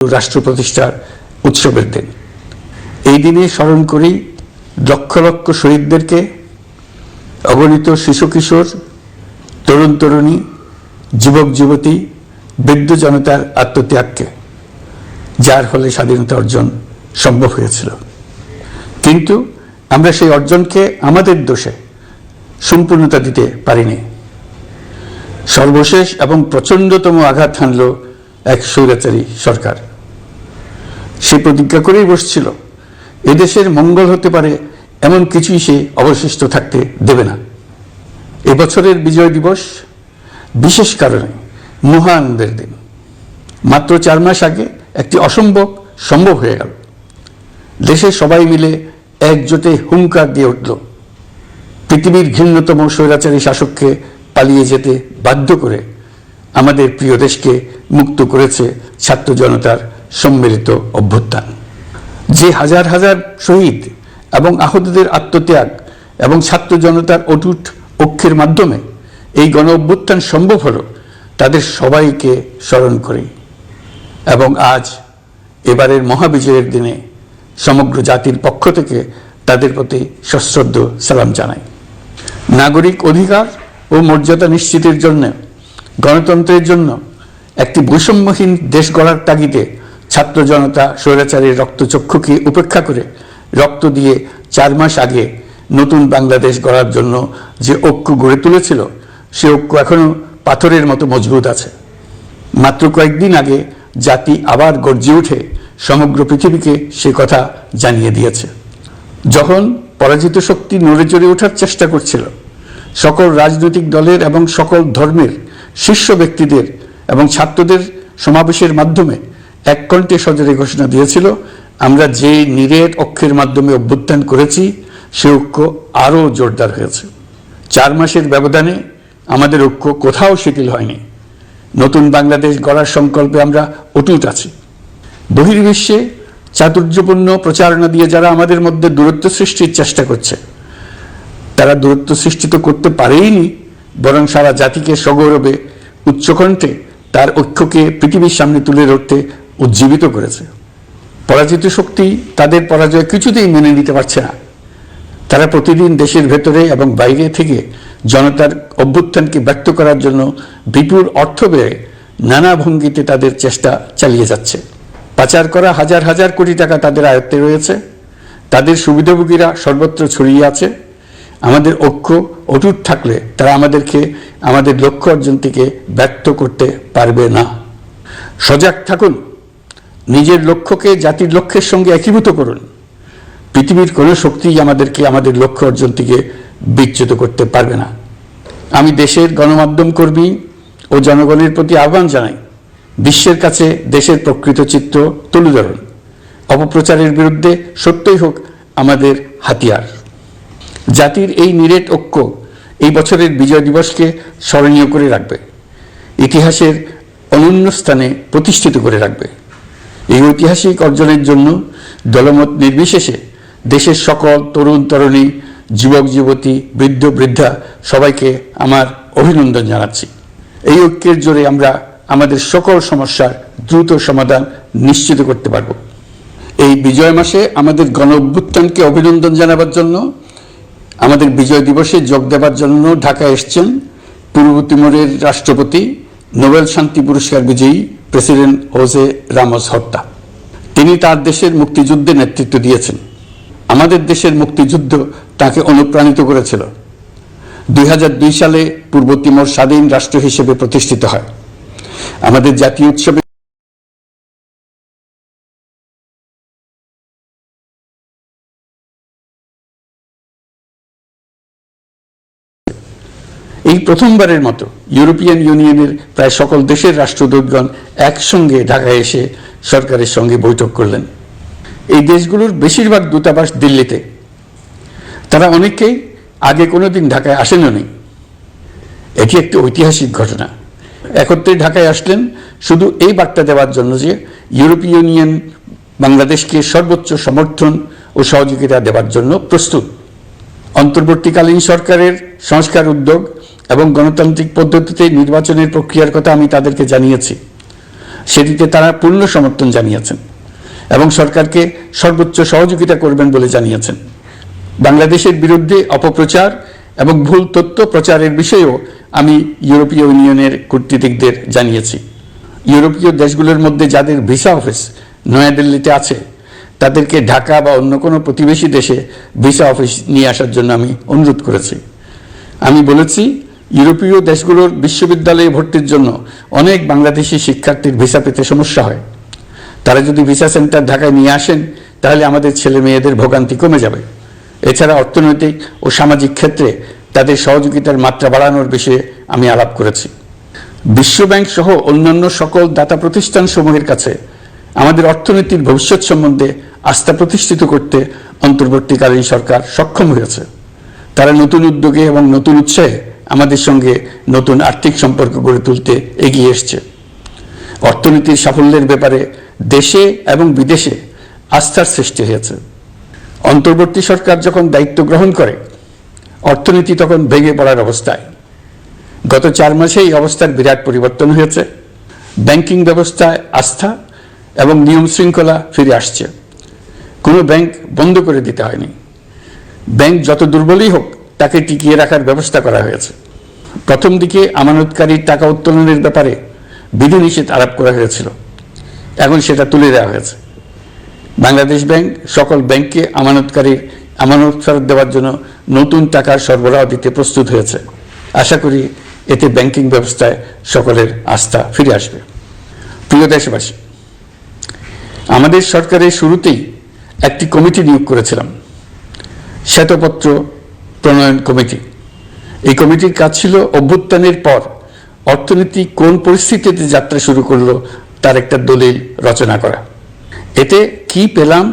রাষ্ট্র প্রতিষ্ঠার উৎসবের দিন। এই দিনে স্মরণ করি লক্ষ লক্ষ শহীদদেরকে, অগণিত শিশু কিশোর, তরুণ তরুণী, যুবক যুবতী, বৃদ্ধ জনতার আত্মত্যাগকে, যার ফলে স্বাধীনতা অর্জন সম্ভব হয়েছিল। কিন্তু আমরা সেই অর্জনকে আমাদের দোষে সম্পূর্ণতা দিতে পারিনি। সর্বশেষ এবং প্রচণ্ডতম আঘাত হানল এক স্বৈরাচারী সরকার। সে প্রতিজ্ঞা করেই বসছিল এদেশের মঙ্গল হতে পারে এমন কিছুই সে অবশিষ্ট থাকতে দেবে না। এবছরের বিজয় দিবস বিশেষ কারণে মহা আনন্দের দিন। মাত্র 4 মাস আগে একটি অসম্ভব সম্ভব হয়ে গেল। দেশের সবাই মিলে একজোটে হুঙ্কার দিয়ে উঠল, পৃথিবীর ঘৃণ্যতম স্বৈরাচারী শাসককে পালিয়ে যেতে বাধ্য করে আমাদের প্রিয় দেশকে মুক্ত করেছে ছাত্র জনতার সম্মিলিত অভ্যুত্থান। যে হাজার হাজার শহীদ এবং আহতদের আত্মত্যাগ এবং ছাত্র জনতার অটুট ঐক্যের মাধ্যমে এই গণ অভ্যুত্থান সম্ভব হলো, তাদের সবাইকে স্মরণ করি এবং আজ এবারের মহাবিজয়ের দিনে সমগ্র জাতির পক্ষ থেকে তাদের প্রতি সশ্রদ্ধ সালাম জানাই। নাগরিক অধিকার ও মর্যাদা নিশ্চিতের জন্য, গণতন্ত্রের জন্য একটি বৈষম্যহীন দেশ গড়ার তাগিদে ছাত্র জনতা স্বৈরাচারীর রক্তচক্ষুকে উপেক্ষা করে রক্ত দিয়ে 4 মাস আগে নতুন বাংলাদেশ গড়ার জন্য যে ঐক্য গড়ে তুলেছিল, সে ঐক্য এখনো পাথরের মতো মজবুত আছে। মাত্র কয়েকদিন আগে জাতি আবার গর্জে উঠে সমগ্র পৃথিবীকে সে কথা জানিয়ে দিয়েছে। যখন পরাজিত শক্তি নড়ে চড়ে ওঠার চেষ্টা করছিল, সকল রাজনৈতিক দলের এবং সকল ধর্মের শীর্ষ ব্যক্তিদের এবং ছাত্রদের সমাবেশের মাধ্যমে এক কণ্ঠে সজোরে ঘোষণা দিয়েছিল, আমরা যে নিরেট ঐক্যের মাধ্যমে অভ্যুত্থান করেছি সে ঐক্য আরও জোরদার হয়েছে। 4 মাসের ব্যবধানে আমাদের ঐক্য কোথাও শিথিল হয়নি। নতুন বাংলাদেশ গড়ার সংকল্পে আমরা অটুট আছি। বহির্বিশ্বে চাতুর্যপূর্ণ প্রচারণা দিয়ে যারা আমাদের মধ্যে দূরত্ব সৃষ্টির চেষ্টা করছে, তারা দূরত্ব সৃষ্টি তো করতে পারেইনি, বরং সারা জাতিকে সগৌরবে উচ্চকণ্ঠে তার ঐক্যকে পৃথিবীর সামনে তুলে ধরতে উজ্জীবিত করেছে। পরাজিত শক্তি তাদের পরাজয় কিছুতেই মেনে নিতে পারছে না। তারা প্রতিদিন দেশের ভেতরে এবং বাইরে থেকে জনতার অভ্যুত্থানকে ব্যক্ত করার জন্য বিপুল অর্থ ব্যয়ে নানা ভঙ্গিতে তাদের চেষ্টা চালিয়ে যাচ্ছে। পাচার করা হাজার হাজার কোটি টাকা তাদের আয়ত্তে রয়েছে। তাদের সুবিধাভোগীরা সর্বত্র ছড়িয়ে আছে। আমাদের ঐক্য অটুট থাকলে তারা আমাদেরকে আমাদের লক্ষ্য অর্জন থেকে ব্যর্থ করতে পারবে না। সজাগ থাকুন, নিজের লক্ষ্যকে জাতির লক্ষ্যের সঙ্গে একীভূত করুন। পৃথিবীর কোনো শক্তিই আমাদেরকে আমাদের লক্ষ্য অর্জন থেকে বিচ্যুত করতে পারবে না। আমি দেশের গণমাধ্যম কর্মী ও জনগণের প্রতি আহ্বান জানাই, বিশ্বের কাছে দেশের প্রকৃত চিত্র তুলে ধরুন। অপপ্রচারের বিরুদ্ধে সত্যই হোক আমাদের হাতিয়ার। জাতির এই নিরেট ঐক্য এই বছরের বিজয় দিবসকে স্মরণীয় করে রাখবে, ইতিহাসের অনন্য স্থানে প্রতিষ্ঠিত করে রাখবে। এই ঐতিহাসিক অর্জনের জন্য দলমত নির্বিশেষে দেশের সকল তরুণ তরুণী, যুবক যুবতী, বৃদ্ধ বৃদ্ধা সবাইকে আমার অভিনন্দন জানাচ্ছি। এই ঐক্যের জোরে আমরা আমাদের সকল সমস্যার দ্রুত সমাধান নিশ্চিত করতে পারব। এই বিজয় মাসে আমাদের গণ অভ্যুত্থানকে অভিনন্দন জানাবার জন্য, আমাদের বিজয় দিবসে যোগ দেওয়ার জন্য ঢাকায় এসছেন পূর্ব তিমুরের রাষ্ট্রপতি, নোবেল শান্তি পুরস্কার বিজয়ী প্রেসিডেন্ট হোসে রামোস হর্তা। তিনি তার দেশের মুক্তিযুদ্ধে নেতৃত্ব দিয়েছেন। আমাদের দেশের মুক্তিযুদ্ধ তাকে অনুপ্রাণিত করেছিল। 2002 সালে পূর্ব তিমুর স্বাধীন রাষ্ট্র হিসেবে প্রতিষ্ঠিত হয়। আমাদের জাতীয় উৎসবে এই প্রথমবারের মতো ইউরোপিয়ান ইউনিয়নের প্রায় সকল দেশের রাষ্ট্রদূতগণ একসঙ্গে ঢাকায় এসে সরকারের সঙ্গে বৈঠক করলেন। এই দেশগুলোর বেশিরভাগ দূতাবাস দিল্লিতে। তারা অনেকেই আগে কোনোদিন ঢাকায় আসেনও। এটি একটি ঐতিহাসিক ঘটনা। একত্রে ঢাকায় আসলেন শুধু এই বার্তা দেওয়ার জন্য যে ইউরোপীয় ইউনিয়ন বাংলাদেশকে সর্বোচ্চ সমর্থন ও সহযোগিতা দেওয়ার জন্য প্রস্তুত। অন্তর্বর্তীকালীন সরকারের সংস্কার উদ্যোগ এবং গণতান্ত্রিক পদ্ধতিতে নির্বাচনের প্রক্রিয়ার কথা আমি তাদেরকে জানিয়েছি। সেটিতে তারা পূর্ণ সমর্থন জানিয়েছেন এবং সরকারকে সর্বোচ্চ সহযোগিতা করবেন বলে জানিয়েছেন। বাংলাদেশের বিরুদ্ধে অপপ্রচার এবং ভুল তথ্য প্রচারের বিষয়েও আমি ইউরোপীয় ইউনিয়নের কূটনীতিকদের জানিয়েছি। ইউরোপীয় দেশগুলোর মধ্যে যাদের ভিসা অফিস নয়াদিল্লিতে আছে তাদেরকে ঢাকা বা অন্য কোনো প্রতিবেশী দেশে ভিসা অফিস নিয়ে আসার জন্য আমি অনুরোধ করেছি। আমি বলেছি, ইউরোপীয় দেশগুলোর বিশ্ববিদ্যালয়ে ভর্তির জন্য অনেক বাংলাদেশি শিক্ষার্থীর ভিসা পেতে সমস্যা হয়। তারা যদি ভিসা সেন্টার ঢাকায় নিয়ে আসেন তাহলে আমাদের ছেলে মেয়েদের ভোগান্তি কমে যাবে। এছাড়া অর্থনৈতিক ও সামাজিক ক্ষেত্রে তাদের সহযোগিতার মাত্রা বাড়ানোর বিষয়ে আমি আলাপ করেছি। বিশ্বব্যাংক সহ অন্যান্য সকল দাতা প্রতিষ্ঠানসমূহের কাছে আমাদের অর্থনীতির ভবিষ্যৎ সম্বন্ধে আস্থা প্রতিষ্ঠিত করতে অন্তর্বর্তীকালীন সরকার সক্ষম হয়েছে। তারা নতুন উদ্যোগে এবং নতুন উৎসাহে আমাদের সঙ্গে নতুন আর্থিক সম্পর্ক গড়ে তুলতে এগিয়ে এসছে। অর্থনীতির সাফল্যের ব্যাপারে দেশে এবং বিদেশে আস্থার সৃষ্টি হয়েছে। অন্তর্বর্তী সরকার যখন দায়িত্ব গ্রহণ করে অর্থনীতি তখন ভেঙে পড়ার অবস্থায়। গত 4 মাসে এই অবস্থার বিরাট পরিবর্তন হয়েছে। ব্যাংকিং ব্যবস্থায় আস্থা এবং নিয়ম শৃঙ্খলা ফিরে আসছে। কোনো ব্যাংক বন্ধ করে দিতে হয়নি। ব্যাংক যত দুর্বলই হোক তাকে টিকিয়ে রাখার ব্যবস্থা করা হয়েছে। প্রথম দিকে আমানতকারীর টাকা উত্তোলনের ব্যাপারে বিধিনিষেধ আরোপ করা হয়েছিল, এখন সেটা তুলে দেওয়া হয়েছে। বাংলাদেশ ব্যাংক সকল ব্যাংককে আমানত ফেরত দেওয়ার জন্য নতুন টাকার সরবরাহ দিতে প্রস্তুত হয়েছে। আশা করি এতে ব্যাংকিং ব্যবস্থায় সকলের আস্থা ফিরে আসবে। প্রিয় দেশবাসী, আমাদের সরকারের শুরুতেই একটি কমিটি নিয়োগ করেছিলাম, শ্বেতপত্র প্রণয়ন কমিটি। এই কমিটির কাজ ছিল অভ্যুত্থানের পর অর্থনীতি কোন পরিস্থিতিতে যাত্রা শুরু করলো তার একটা দলিল রচনা করা। এতে কি পেলাম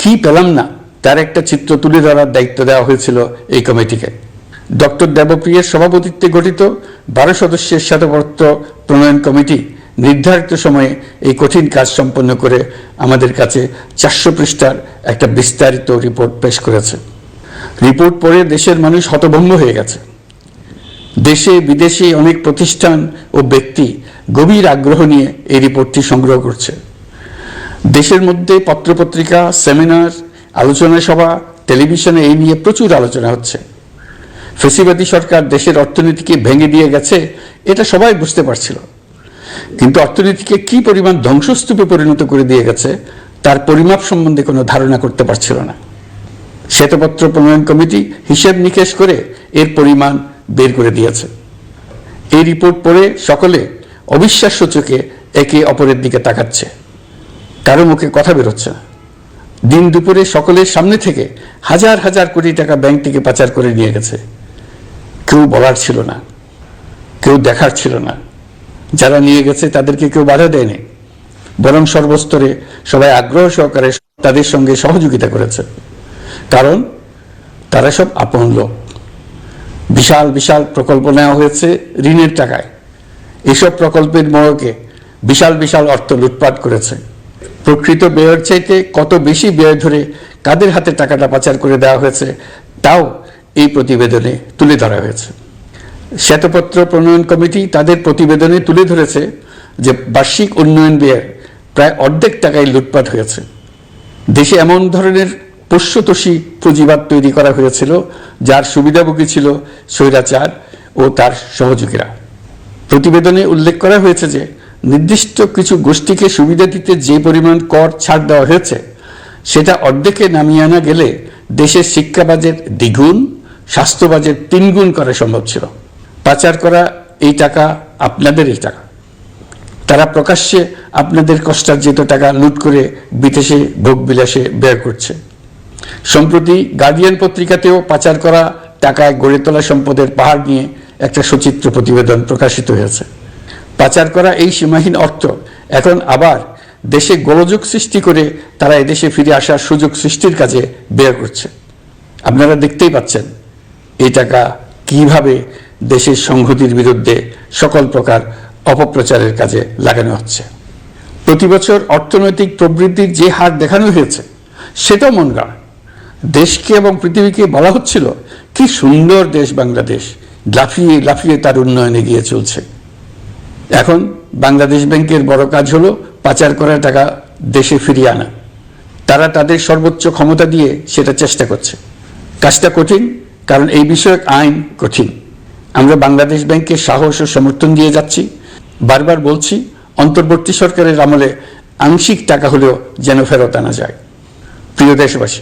কি পেলাম না তার একটা চিত্র তুলে ধরার দায়িত্ব দেওয়া হয়েছিল এই কমিটিকে। ডক্টর দেবপ্রিয়ার সভাপতিত্বে গঠিত 12 সদস্যের শ্বেতপত্র প্রণয়ন কমিটি নির্ধারিত সময়ে এই কঠিন কাজ সম্পন্ন করে আমাদের কাছে 400 পৃষ্ঠার একটা বিস্তারিত রিপোর্ট পেশ করেছে। রিপোর্ট পড়ে দেশের মানুষ হতভম্ব হয়ে গেছে। দেশে বিদেশে অনেক প্রতিষ্ঠান ও ব্যক্তি গভীর আগ্রহ নিয়ে এই রিপোর্টটি সংগ্রহ করছে। দেশের মধ্যে পত্রপত্রিকা, সেমিনার, আলোচনা সভা, টেলিভিশনে এই নিয়ে প্রচুর আলোচনা হচ্ছে। ফ্যাসিবাদী সরকার দেশের অর্থনীতিকে ভেঙে দিয়ে গেছে এটা সবাই বুঝতে পারছিল, কিন্তু অর্থনীতিকে কি পরিমাণ ধ্বংসস্তূপে পরিণত করে দিয়ে গেছে তার পরিমাপ সম্বন্ধে কোনো ধারণা করতে পারছিল না। শ্বেতপত্র প্রণয়ন কমিটি হিসেব নিকেশ করে এর পরিমাণ বের করে দিয়েছে। এই রিপোর্ট পড়ে সকলে অবিশ্বাস্য চোখে একে অপরের দিকে তাকাচ্ছে, কারো মুখে কথা বেরোচ্ছে না। দিন দুপুরে সকলের সামনে থেকে হাজার হাজার কোটি টাকা ব্যাংক থেকে পাচার করে নিয়ে গেছে। কেউ বলার ছিল না, কেউ দেখার ছিল না। যারা নিয়ে গেছে তাদেরকে কেউ বাধা দেয়নি, বরং সর্বস্তরে সবাই আগ্রহ সহকারে তাদের সঙ্গে সহযোগিতা করেছে, কারণ তারা সব আপন লোক। বিশাল বিশাল প্রকল্প নেওয়া হয়েছে ঋণের টাকায়। এসব প্রকল্পের মোড়কে বিশাল বিশাল অর্থ লুটপাট করেছে। প্রকৃত ব্যয়ের চাইতে কত বেশি ব্যয় ধরে কাদের হাতে টাকাটা পাচার করে দেওয়া হয়েছে তাও এই প্রতিবেদনে তুলে ধরা হয়েছে। শ্বেতপত্র প্রণয়ন কমিটি তাদের প্রতিবেদনে তুলে ধরেছে যে বার্ষিক উন্নয়ন ব্যয়ের প্রায় অর্ধেক টাকায় লুটপাট হয়েছে। দেশে এমন ধরনের পোষ্যতোষী পুঁজিবাদ তৈরি করা হয়েছিল যার সুবিধাভোগী ছিল স্বৈরাচার ও তার সহযোগীরা। প্রতিবেদনে উল্লেখ করা হয়েছে যে নির্দিষ্ট কিছু গোষ্ঠীকে সুবিধা দিতে যে পরিমাণ কর ছাড় দেওয়া হয়েছে সেটা অর্ধেকে নামিয়ে আনা গেলে দেশের শিক্ষা বাজেট দ্বিগুণ, স্বাস্থ্য বাজেট 3 গুণ করা সম্ভব ছিল। পাচার করা এই টাকা আপনাদেরই টাকা। তারা প্রকাশ্যে আপনাদের কষ্টার্জিত টাকা লুট করে বিদেশে ভোগবিলাসে ব্যয় করছে। সম্প্রতি গার্ডিয়ান পত্রিকাতেও পাচার করা টাকায় গড়ে তোলা সম্পদের পাহাড় নিয়ে একটা সচিত্র প্রতিবেদন প্রকাশিত হয়েছে। পাচার করা এই সীমাহীন অর্থ এখন আবার দেশে গোলযোগ সৃষ্টি করে তারা এদেশে ফিরে আসার সুযোগ সৃষ্টির কাজে ব্যয় করছে। আপনারা দেখতেই পাচ্ছেন এই টাকা কিভাবে দেশের সংহতির বিরুদ্ধে সকল প্রকার অপপ্রচারের কাজে লাগানো হচ্ছে। প্রতি বছর অর্থনৈতিক প্রবৃদ্ধির যে হার দেখানো হয়েছে সেটাও মন গড়া। দেশকে এবং পৃথিবীকে বলা হচ্ছিল কি সুন্দর দেশ বাংলাদেশ, লাফিয়ে লাফিয়ে তার উন্নয়নে এগিয়ে চলছে। এখন বাংলাদেশ ব্যাংকের বড় কাজ হলো পাচার করা টাকা দেশে ফিরিয়ে আনা। তারা তাদের সর্বোচ্চ ক্ষমতা দিয়ে সেটা চেষ্টা করছে। কাজটা কঠিন, কারণ এই বিষয়ক আইন কঠিন। আমরা বাংলাদেশ ব্যাংকের সাহস ও সমর্থন দিয়ে যাচ্ছি। বারবার বলছি, অন্তর্বর্তী সরকারের আমলে আংশিক টাকা হলেও যেন ফেরত আনা যায়। প্রিয় দেশবাসী,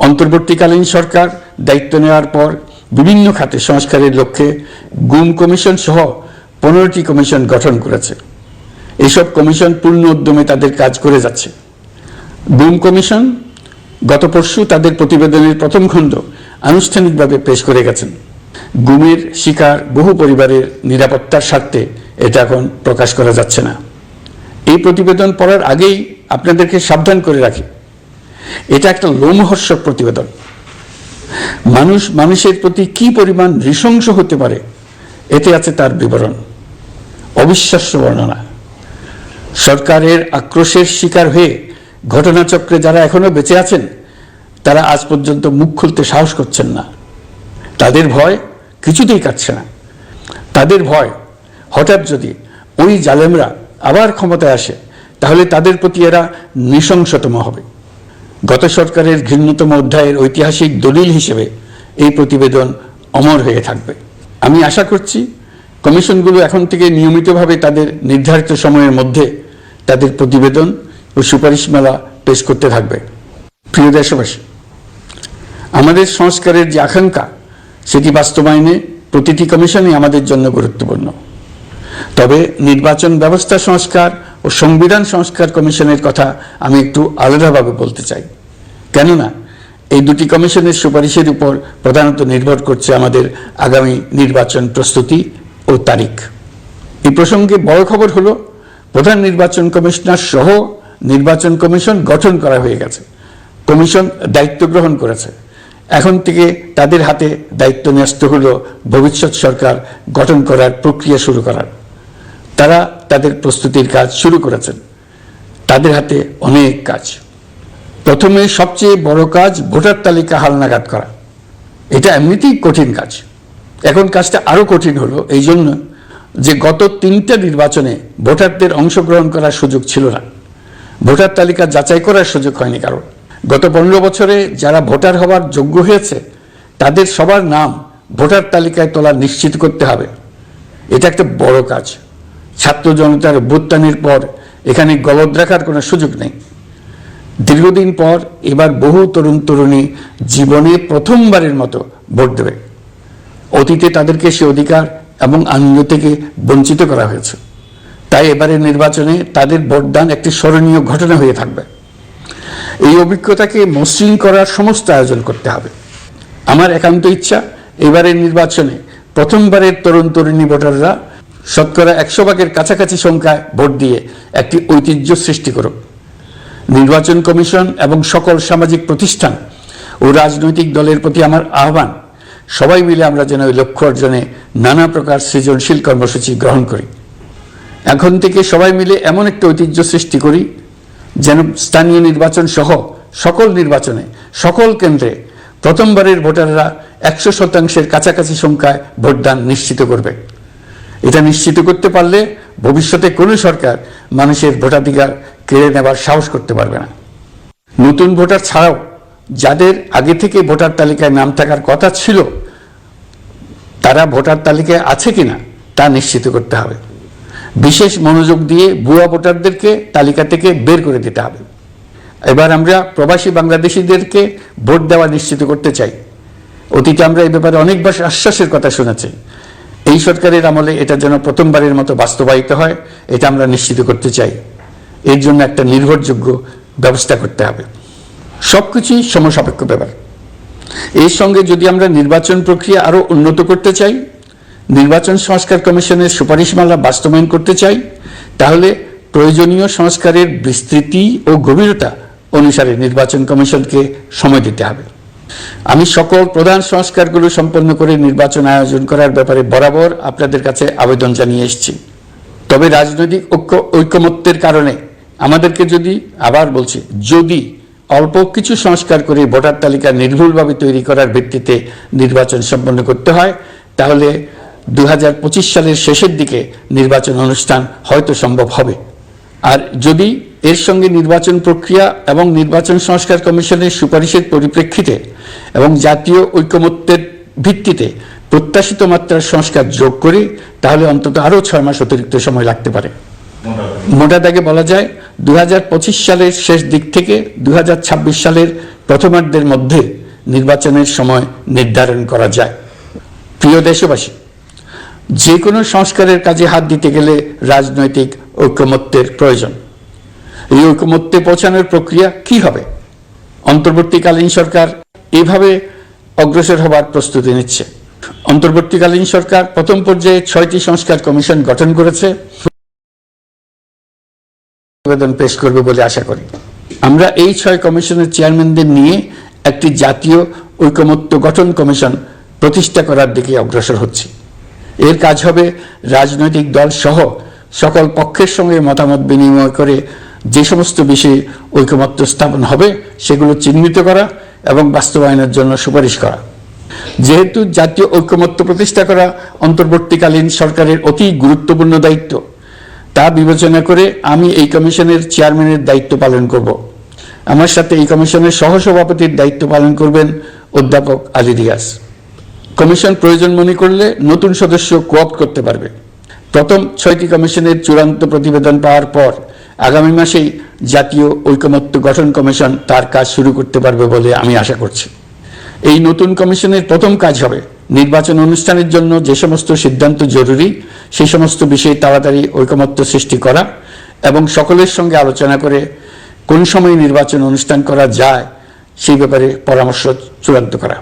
অন্তর্বর্তীকালীন সরকার দায়িত্ব নেওয়ার পর বিভিন্ন খাতে সংস্কারের লক্ষ্যে গুম কমিশন সহ 15টি কমিশন গঠন করেছে। এসব কমিশন পূর্ণ উদ্যমে তাদের কাজ করে যাচ্ছে। গুম কমিশন গত পরশু তাদের প্রতিবেদনের প্রথম খণ্ড আনুষ্ঠানিকভাবে পেশ করে গেছেন। গুমের শিকার বহু পরিবারের নিরাপত্তার স্বার্থে এটা এখন প্রকাশ করা যাচ্ছে না। এই প্রতিবেদন পড়ার আগেই আপনাদেরকে সাবধান করে রাখি, এটা একটা লোমহর্ষক প্রতিবেদন। মানুষ মানুষের প্রতি কি পরিমাণ নৃশংস হতে পারে এতে আছে তার বিবরণ। অবিশ্বাস্য বর্ণনা। সরকারের আক্রোশের শিকার হয়ে ঘটনাচক্রে যারা এখনো বেঁচে আছেন তারা আজ পর্যন্ত মুখ খুলতে সাহস করছেন না। তাদের ভয় কিছুতেই কাটছে না। তাদের ভয়, হঠাৎ যদি ওই জালেমরা আবার ক্ষমতায় আসে তাহলে তাদের প্রতি এরা নৃশংসতম হবে। গত সরকারের ঘৃণ্যতম অধ্যায়ের ঐতিহাসিক দলিল হিসেবে এই প্রতিবেদন অমর হয়ে থাকবে। আমি আশা করছি কমিশনগুলো এখন থেকে নিয়মিতভাবে তাদের নির্ধারিত সময়ের মধ্যে তাদের প্রতিবেদন ও সুপারিশমালা পেশ করতে থাকবে। প্রিয় দেশবাসী, আমাদের সংস্কারের যে আকাঙ্ক্ষা সেটি বাস্তবায়নে প্রতিটি কমিশনই আমাদের জন্য গুরুত্বপূর্ণ। তবে নির্বাচন ব্যবস্থা সংস্কার ও সংবিধান সংস্কার কমিশনের কথা আমি একটু আলাদাভাবে বলতে চাই। কেননা এই দুটি কমিশনের সুপারিশের উপর প্রধানত নির্ভর করছে আমাদের আগামী নির্বাচন প্রস্তুতি ও তারিখ। এই প্রসঙ্গে বড় খবর হলো, প্রধান নির্বাচন কমিশনার সহ নির্বাচন কমিশন গঠন করা হয়ে গেছে। কমিশন দায়িত্ব গ্রহণ করেছে। এখন থেকে তাদের হাতে দায়িত্ব ন্যস্ত হলো ভবিষ্যৎ সরকার গঠন করার প্রক্রিয়া শুরু করার। তারা তাদের প্রস্তুতির কাজ শুরু করেছেন। তাদের হাতে অনেক কাজ। প্রথমে সবচেয়ে বড় কাজ ভোটার তালিকা হালনাগাদ করা। এটা এমনিতেই কঠিন কাজ। এখন কাজটা আরো কঠিন হলো এই জন্য যে গত 3টা নির্বাচনে ভোটারদের অংশগ্রহণ করার সুযোগ ছিল না। ভোটার তালিকা যাচাই করার সুযোগ হয়নি কারণ। গত 15 বছরে যারা ভোটার হওয়ার যোগ্য হয়েছে তাদের সবার নাম ভোটার তালিকায় তোলা নিশ্চিত করতে হবে। এটা একটা বড় কাজ। ছাত্র জনতার অভ্যুত্থানের পর এখানে গলদ রাখার কোনো সুযোগ নেই। দীর্ঘদিন পর এবার বহু তরুণ তরুণী জীবনে প্রথমবারের মতো ভোট দেবে। অতীতে তাদেরকে সে অধিকার এবং আনন্দ থেকে বঞ্চিত করা হয়েছে। তাই এবারের নির্বাচনে তাদের ভোটদান একটি স্মরণীয় ঘটনা হয়ে থাকবে। এই অভিজ্ঞতাকে মসৃণ করার সমস্ত আয়োজন করতে হবে। আমার একান্ত ইচ্ছা এবারের নির্বাচনে প্রথমবারের তরুণ তরুণী ভোটাররা শতকরা 100 কাছাকাছি সংখ্যায় ভোট দিয়ে একটি ঐতিহ্য সৃষ্টি করুক। নির্বাচন কমিশন এবং সকল সামাজিক প্রতিষ্ঠান ও রাজনৈতিক দলের প্রতি আমার আহ্বান, সবাই মিলে আমরা যেন ওই লক্ষ্য অর্জনে নানা প্রকার সৃজনশীল কর্মসূচি গ্রহণ করি। এখন থেকে সবাই মিলে এমন একটা ঐতিহ্য সৃষ্টি করি যেন স্থানীয় নির্বাচন সহ সকল নির্বাচনে সকল কেন্দ্রে প্রথমবারের ভোটাররা 100% কাছাকাছি সংখ্যায় ভোটদান নিশ্চিত করবে। এটা নিশ্চিত করতে পারলে ভবিষ্যতে কোনো সরকার মানুষের ভোটাধিকার কেড়ে নেবার সাহস করতে পারবে না। নতুন ভোটার ছাড়াও যাদের আগে থেকে ভোটার তালিকায় নাম থাকার কথা ছিল তারা ভোটার তালিকায় আছে কিনা তা নিশ্চিত করতে হবে। বিশেষ মনোযোগ দিয়ে ভুয়া ভোটারদেরকে তালিকা থেকে বের করে দিতে হবে। এবার আমরা প্রবাসী বাংলাদেশিদেরকে ভোট দেওয়া নিশ্চিত করতে চাই। অতীতে আমরা এই ব্যাপারে অনেকবার আশ্বাসের কথা শুনেছি। এই সরকারের আমলে এটা যেন প্রথমবারের মতো বাস্তবায়িত হয়, এটা আমরা নিশ্চিত করতে চাই। এর জন্য একটা নির্ভরযোগ্য ব্যবস্থা করতে হবে। সবকিছুই সমসাপেক্ষ ব্যাপার। এর সঙ্গে যদি আমরা নির্বাচন প্রক্রিয়া আরো উন্নত করতে চাই, নির্বাচন সংস্কার কমিশনের সুপারিশমালা বাস্তবায়ন করতে চাই, তাহলে প্রয়োজনীয় সংস্কারের বিস্তৃতি ও গভীরতা অনুসারে নির্বাচন কমিশনকে সময় দিতে হবে। আমি সকল প্রধান সংস্কারগুলো সম্পন্ন করে নির্বাচন আয়োজন করার ব্যাপারে বরাবর আপনাদের কাছে আবেদন জানিয়ে এসেছি। তবে রাজনৈতিক ঐকমত্যের কারণে আমাদেরকে যদি অল্প কিছু সংস্কার করে ভোটার তালিকা নির্ভুলভাবে তৈরি করার ভিত্তিতে নির্বাচন সম্পন্ন করতে হয়, তাহলে 2025 সালের শেষের দিকে নির্বাচন অনুষ্ঠান হয়তো সম্ভব হবে। আর যদি এর সঙ্গে নির্বাচন প্রক্রিয়া এবং নির্বাচন সংস্কার কমিশনের সুপারিশের পরিপ্রেক্ষিতে এবং জাতীয় ঐকমত্যের ভিত্তিতে প্রত্যাশিত মাত্রার সংস্কার যোগ করি, তাহলে অন্তত আরও 6 মাস অতিরিক্ত সময় লাগতে পারে। মোটা দাগে বলা যায় 2025 সালের শেষ দিক থেকে 2026 সালের প্রথমার্ধের মধ্যে নির্বাচনের সময় নির্ধারণ করা যায়। প্রিয় দেশবাসী, যে কোনো সংস্কারের কাজে হাত দিতে গেলে রাজনৈতিক ঐকমত্যের প্রয়োজন। এই ঐকমত্যে পৌঁছানোর প্রক্রিয়া কি হবে? অন্তর্বর্তীকালীন সরকার এভাবে অগ্রসর হবার প্রস্তুতি নিচ্ছে। অন্তর্বর্তীকালীন সরকার প্রথম পর্যায়ে 6টি সংস্কার কমিশন গঠন করেছে, প্রতিবেদন পেশ করবে বলে আশা করি। আমরা এই 6 কমিশনের চেয়ারম্যানদের নিয়ে একটি জাতীয় ঐকমত্য গঠন কমিশন প্রতিষ্ঠা করার দিকে অগ্রসর হচ্ছে। এর কাজ হবে রাজনৈতিক দল সহ সকল পক্ষের সঙ্গে মতামত বিনিময় করে যে সমস্ত বিষয়ে ঐকমত্য স্থাপন হবে সেগুলো চিহ্নিত করা এবং বাস্তবায়নের জন্য সুপারিশ করা। যেহেতু জাতীয় ঐকমত্য প্রতিষ্ঠা করা অন্তর্বর্তীকালীন সরকারের অতি গুরুত্বপূর্ণ দায়িত্ব, তা বিবেচনা করে আমি এই কমিশনের চেয়ারম্যানের দায়িত্ব পালন করব। আমার সাথে এই কমিশনের সহসভাপতির দায়িত্ব পালন করবেন অধ্যাপক আলী রিয়াজ। কমিশন প্রয়োজন মনে করলে নতুন সদস্য কোঅপ্ট করতে পারবে। প্রথম 6টি কমিশনের চূড়ান্ত প্রতিবেদন পাওয়ার পর আগামী মাসেই জাতীয় ঐকমত্য গঠন কমিশন তার কাজ শুরু করতে পারবে বলে আমি আশা করছি। এই নতুন কমিশনের প্রথম কাজ হবে নির্বাচন অনুষ্ঠানের জন্য যে সমস্ত সিদ্ধান্ত জরুরি সেই সমস্ত বিষয়ে তাড়াতাড়ি ঐকমত্য সৃষ্টি করা এবং সকলের সঙ্গে আলোচনা করে কোন সময় নির্বাচন অনুষ্ঠান করা যায় সেই ব্যাপারে পরামর্শ চূড়ান্ত করা।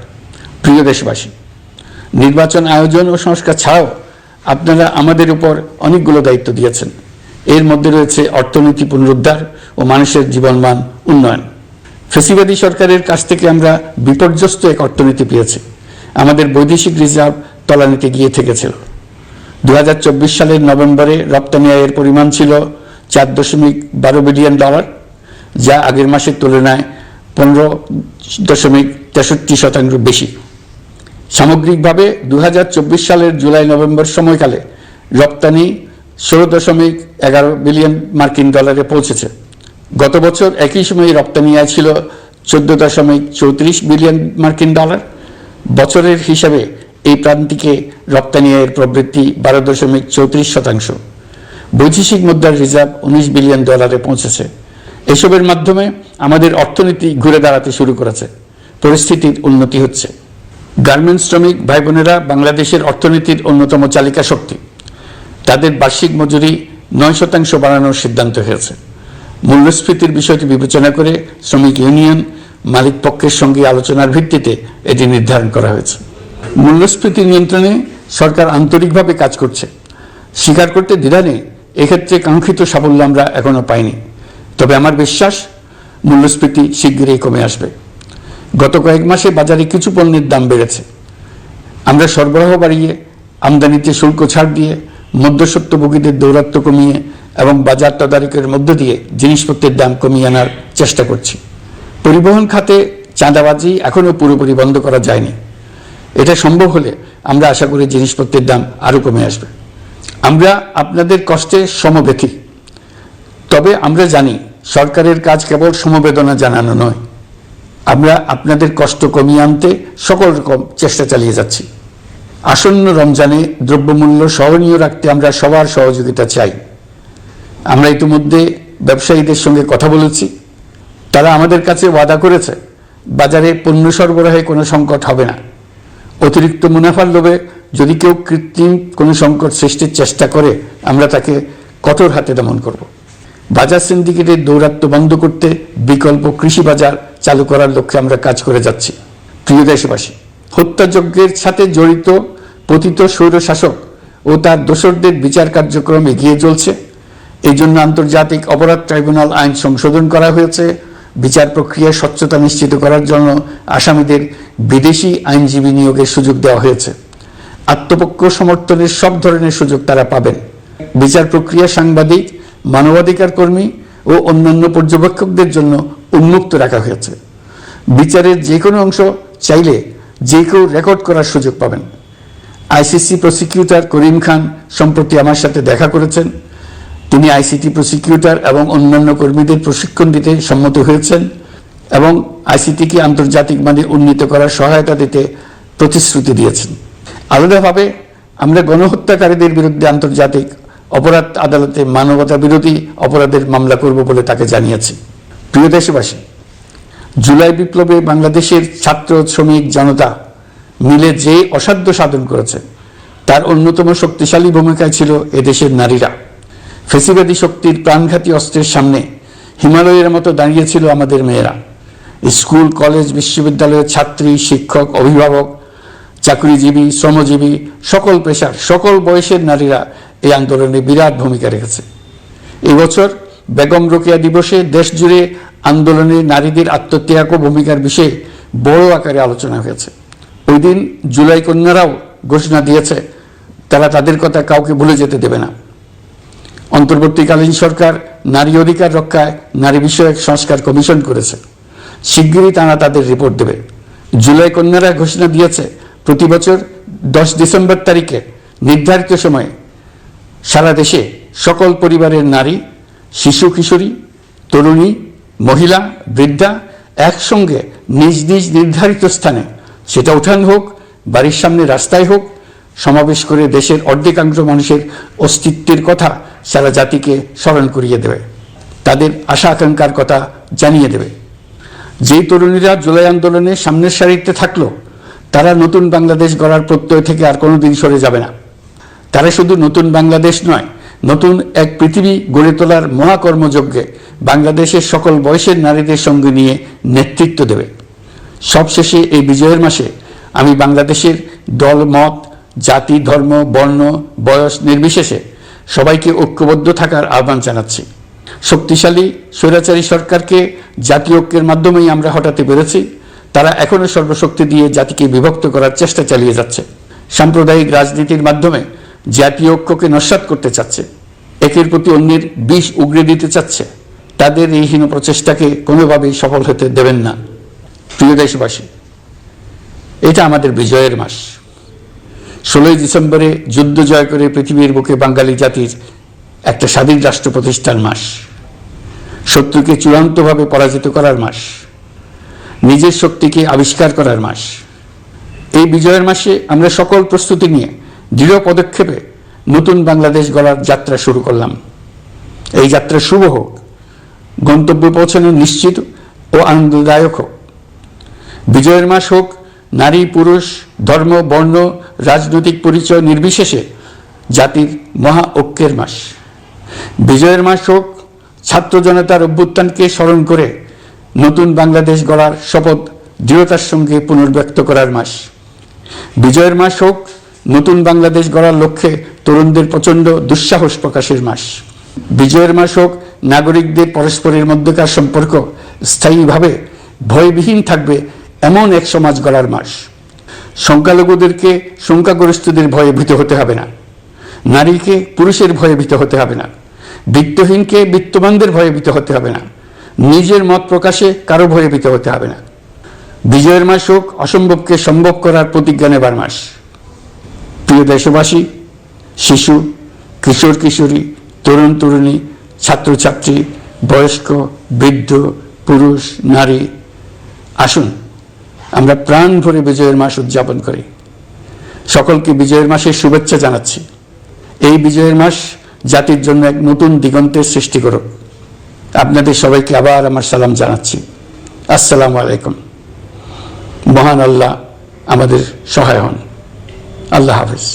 প্রিয় দেশবাসী, নির্বাচন আয়োজন ও সংস্কার ছাড়াও আপনারা আমাদের উপর অনেকগুলো দায়িত্ব দিয়েছেন। এর মধ্যে রয়েছে অর্থনীতি পুনরুদ্ধার ও মানুষের জীবনমান উন্নয়ন। ফ্যাসিবাদী সরকারের কাছ থেকে আমরা বিপর্যস্ত এক অর্থনীতি পেয়েছি। আমাদের বৈদেশিক রিজার্ভ তলানিতে গিয়ে থেকেছিল। 2024 সালের নভেম্বরে রপ্তানি আয়ের পরিমাণ ছিল $4.12 বিলিয়ন, যা আগের মাসের তুলনায় 15.63% বেশি। সামগ্রিকভাবে 2024 সালের জুলাই নভেম্বর সময়কালে রপ্তানি $16.11 বিলিয়ন মার্কিন ডলারে পৌঁছেছে। গত বছর একই সময়ে রপ্তানি আয় ছিল $14.34 বিলিয়ন মার্কিন ডলার। বছরের হিসাবে এই প্রান্তিকে রপ্তানি আয়ের প্রবৃদ্ধি 12.34%। বৈদেশিক মুদ্রার রিজার্ভ $19 বিলিয়ন পৌঁছেছে। এসবের মাধ্যমে আমাদের অর্থনীতি ঘুরে দাঁড়াতে শুরু করেছে, পরিস্থিতির উন্নতি হচ্ছে। গার্মেন্টস শ্রমিক ভাই বোনেরা বাংলাদেশের অর্থনীতির অন্যতম চালিকা শক্তি। তাদের বার্ষিক মজুরি 9% বাড়ানোর সিদ্ধান্ত হয়েছে। মূল্যস্ফীতির বিষয়টি বিবেচনা করে শ্রমিক ইউনিয়ন মালিক পক্ষের সঙ্গে আলোচনার ভিত্তিতে এটি নির্ধারণ করা হয়েছে। মূল্যস্ফীতি নিয়ন্ত্রণে সরকার আন্তরিকভাবে কাজ করছে, স্বীকার করতে দ্বিধা নেই। এক্ষেত্রে কাঙ্ক্ষিত সাফল্য আমরা এখনো পাইনি, তবে আমার বিশ্বাস মূল্যস্ফীতি শিগগিরই কমে আসবে। গত কয়েক মাসে বাজারে কিছু পণ্যের দাম বেড়েছে। আমরা সরবরাহ বাড়িয়ে, আমদানিতে শুল্ক ছাড় দিয়ে, মধ্যস্বত্বভোগীদের দৌরাত্ম্য কমিয়ে এবং বাজার তদারকির মধ্য দিয়ে জিনিসপত্রের দাম কমিয়ে আনার চেষ্টা করছি। পরিবহন খাতে চাঁদাবাজি এখনও পুরোপুরি বন্ধ করা যায়নি। এটা সম্ভব হলে আমরা আশা করি জিনিসপত্রের দাম আরও কমে আসবে। আমরা আপনাদের কষ্টে সমব্যথী, তবে আমরা জানি সরকারের কাজ কেবল সমবেদনা জানানো নয়। আমরা আপনাদের কষ্ট কমিয়ে আনতে সকল রকম চেষ্টা চালিয়ে যাচ্ছি। আসন্ন রমজানে দ্রব্যমূল্য সহনীয় রাখতে আমরা সবার সহযোগিতা চাই। আমরা ইতিমধ্যে ব্যবসায়ীদের সঙ্গে কথা বলেছি। তারা আমাদের কাছে ওয়াদা করেছে বাজারে পণ্য সরবরাহে কোনো সংকট হবে না। অতিরিক্ত মুনাফার লোভে যদি কেউ কৃত্রিম কোনো সংকট সৃষ্টির চেষ্টা করে আমরা তাকে কঠোর হাতে দমন করব। বাজার সিন্ডিকেটের দৌরাত্ম্য বন্ধ করতে বিকল্প কৃষি বাজার চালু করার লক্ষ্যে আমরা কাজ করে যাচ্ছি। প্রিয় দেশবাসী, হত্যাযজ্ঞের সাথে জড়িত পতিত স্বৈরশাসক ও তার দোসরদের বিচার কার্যক্রম এগিয়ে চলছে। এই জন্য আন্তর্জাতিক অপরাধ ট্রাইব্যুনাল আইন সংশোধন করা হয়েছে। বিচার প্রক্রিয়ায় স্বচ্ছতা নিশ্চিত করার জন্য আসামিদের বিদেশি আইনজীবী নিয়োগের সুযোগ দেওয়া হয়েছে। আত্মপক্ষ সমর্থনের সব ধরনের সুযোগ তারা পাবেন। বিচার প্রক্রিয়া সাংবাদিক, মানবাধিকার কর্মী ও অন্যান্য পর্যবেক্ষকদের জন্য উন্মুক্ত রাখা হয়েছে। বিচারের যে কোনো অংশ চাইলে যে কেউ রেকর্ড করার সুযোগ পাবেন। আইসিসি প্রসিকিউটর করিম খান সম্প্রতি আমার সাথে দেখা করেছেন। তিনি আইসিটি প্রসিকিউটর এবং অন্যান্য কর্মীদের প্রশিক্ষণ দিতে সম্মত হয়েছেন এবং আইসিটিকে আন্তর্জাতিক মানে উন্নীত করার সহায়তা দিতে প্রতিশ্রুতি দিয়েছেন। আলাদাভাবে আমরা গণহত্যাকারীদের বিরুদ্ধে আন্তর্জাতিক অপরাধ আদালতে মানবতা বিরোধী অপরাধের মামলা করব বলে তাকে জানিয়েছি। প্রিয় দেশবাসী, জুলাই বিপ্লবে বাংলাদেশের ছাত্র শ্রমিক জনতা মিলে যে অসাধ্য সাধন করেছে তার অন্যতম শক্তিশালী ভূমিকায় ছিল এদেশের নারীরা। ফেসিবাদী শক্তির প্রাণঘাতী অস্ত্রের সামনে হিমালয়ের মতো দাঁড়িয়েছিল আমাদের মেয়েরা। স্কুল, কলেজ, বিশ্ববিদ্যালয়ের ছাত্রী, শিক্ষক, অভিভাবক, চাকরিজীবী, শ্রমজীবী, সকল পেশার, সকল বয়সের নারীরা এই আন্দোলনে বিরাট ভূমিকা রেখেছে। এবছর বেগম রোকেয়া দিবসে দেশ জুড়ে আন্দোলনে নারীদের আত্মত্যাগ ও ভূমিকার বিষয়ে বড় আকারে আলোচনা হয়েছে। ওই দিন জুলাই কন্যারাও ঘোষণা দিয়েছে তারা তাদের কথা কাউকে ভুলে যেতে দেবে না। অন্তর্বর্তীকালীন সরকার নারী অধিকার রক্ষায় নারী বিষয়ক সংস্কার কমিশন করেছে। শিগগিরই তারা তাদের রিপোর্ট দেবে। জুলাই কন্যারা ঘোষণা দিয়েছে প্রতি বছর 10 ডিসেম্বর তারিখে নির্ধারিত সময়ে সারা দেশে সকল পরিবারের নারী, শিশু, কিশোরী, তরুণী, মহিলা, বৃদ্ধা একসঙ্গে নিজ নিজ নির্ধারিত স্থানে, সেটা উঠান হোক, বাড়ির সামনে রাস্তায় হোক, সমাবেশ করে দেশের অর্ধেকাংশ মানুষের অস্তিত্বের কথা সারা জাতিকে স্মরণ করিয়ে দেবে, তাদের আশা আকাঙ্ক্ষার কথা জানিয়ে দেবে। যেই তরুণীরা জুলাই আন্দোলনে সামনের সারিতে থাকলো তারা নতুন বাংলাদেশ গড়ার প্রত্যয় থেকে আর কোনোদিন সরে যাবে না। তারা শুধু নতুন বাংলাদেশ নয়, নতুন এক পৃথিবী গড়ে তোলার মহাকর্মযজ্ঞে বাংলাদেশের সকল বয়সের নারীদের সঙ্গে নিয়ে নেতৃত্ব দেবে। সবশেষে এই বিজয়ের মাসে আমি বাংলাদেশের দল, মত, জাতি, ধর্ম, বর্ণ, বয়স নির্বিশেষে সবাইকে ঐক্যবদ্ধ থাকার আহ্বান জানাচ্ছি। শক্তিশালী স্বৈরাচারী সরকারকে জাতীয় ঐক্যের মাধ্যমেই আমরা হটাতে পেরেছি। তারা এখনো সর্বশক্তি দিয়ে জাতিকে বিভক্ত করার চেষ্টা চালিয়ে যাচ্ছে। সাম্প্রদায়িক রাজনীতির মাধ্যমে জাতীয় ঐক্যকে নস্যাৎ করতে চাচ্ছে, একের প্রতি অন্যের বিষ উগড়ে দিতে চাচ্ছে। তাদের এই হীন প্রচেষ্টাকে কোনোভাবেই সফল হতে দেবেন না। প্রিয় দেশবাসী, এটা আমাদের বিজয়ের মাস। 16 ডিসেম্বরে যুদ্ধ জয় করে পৃথিবীর বুকে বাঙালি জাতির একটা স্বাধীন রাষ্ট্র প্রতিষ্ঠার মাস, শত্রুকে চূড়ান্তভাবে পরাজিত করার মাস, নিজের শক্তিকে আবিষ্কার করার মাস। এই বিজয়ের মাসে আমরা সকল প্রস্তুতি নিয়ে দৃঢ় পদক্ষেপে নতুন বাংলাদেশ গড়ার যাত্রা শুরু করলাম। এই যাত্রা শুভ হোক, গন্তব্যে পৌঁছানো নিশ্চিত ও আনন্দদায়ক হোক। বিজয়ের মাস হোক নারী, পুরুষ, ধর্ম, বর্ণ, রাজনৈতিক পরিচয় নির্বিশেষে জাতির মহা ঐক্যের মাস। বিজয়ের মাস হোক ছাত্র জনতার অভ্যুত্থানকে স্মরণ করে নতুন বাংলাদেশ গড়ার শপথ দৃঢ়তার সঙ্গে পুনর্ব্যক্ত করার মাস। বিজয়ের মাস হোক নতুন বাংলাদেশ গড়ার লক্ষ্যে তরুণদের প্রচণ্ড দুঃসাহস প্রকাশের মাস। বিজয়ের মাস হোক নাগরিকদের পরস্পরের মধ্যকার সম্পর্ক স্থায়ীভাবে ভয়বিহীন থাকবে এমন এক সমাজ গড়ার মাস। সংখ্যালঘুদেরকে সংখ্যাগরিষ্ঠদের ভয়ে ভীত হতে হবে না, নারীকে পুরুষের ভয়ে ভীত হতে হবে না, বিত্তহীনকে বিত্তবানদের ভয়ে ভীত হতে হবে না, নিজের মত প্রকাশে কারো ভয়ে ভীত হতে হবে না। বিজয়ের মাস হোক অসম্ভবকে সম্ভব করার প্রতিজ্ঞা নেবার মাস। প্রিয় দেশবাসী, শিশু, কিশোর কিশোরী, তরুণ তরুণী, ছাত্রছাত্রী, বয়স্ক, বৃদ্ধ, পুরুষ, নারী, আসুন আমরা প্রাণ ভরে বিজয়ের মাস উদযাপন করি। সকলকে বিজয়ের মাসের শুভেচ্ছা জানাচ্ছি। এই বিজয়ের মাস জাতির জন্য এক নতুন দিগন্তের সৃষ্টি করুক। আপনাদের সবাইকে আবার আমার সালাম জানাচ্ছি। আসসালামু আলাইকুম। মহান আল্লাহ আমাদের সহায় হন। আল্লাহ হাফেজ।